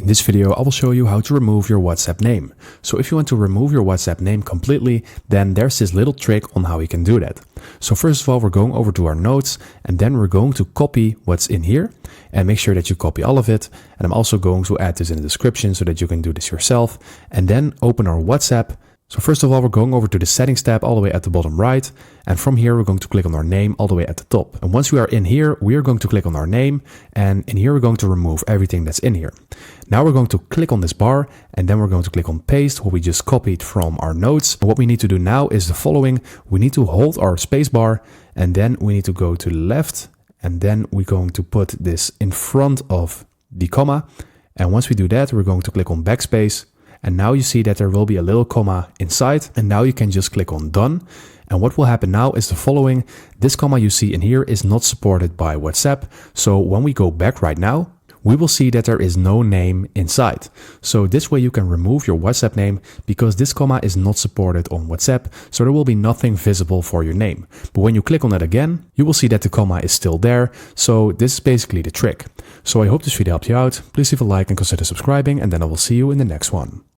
In this video, I will show you how to remove your WhatsApp name. So if you want to remove your WhatsApp name completely, then there's this little trick on how you can do that. So first of all, we're going over to our notes and then we're going to copy what's in here and make sure that you copy all of it. And I'm also going to add this in the description so that you can do this yourself and then open our WhatsApp. So first of all, we're going over to the settings tab all the way at the bottom right. And from here, we're going to click on our name all the way at the top. And once we are in here, we are going to click on our name. And in here, we're going to remove everything that's in here. Now we're going to click on this bar and then we're going to click on paste what we just copied from our notes. And what we need to do now is the following. We need to hold our space bar and then we need to go to the left. And then we're going to put this in front of the comma. And once we do that, we're going to click on backspace. And now you see that there will be a little comma inside. And now you can just click on done. And what will happen now is the following. This comma you see in here is not supported by WhatsApp. So when we go back right now, we will see that there is no name inside. So this way you can remove your WhatsApp name because this comma is not supported on WhatsApp. So there will be nothing visible for your name. But when you click on it again, you will see that the comma is still there. So this is basically the trick. So I hope this video helped you out. Please leave a like and consider subscribing and then I will see you in the next one.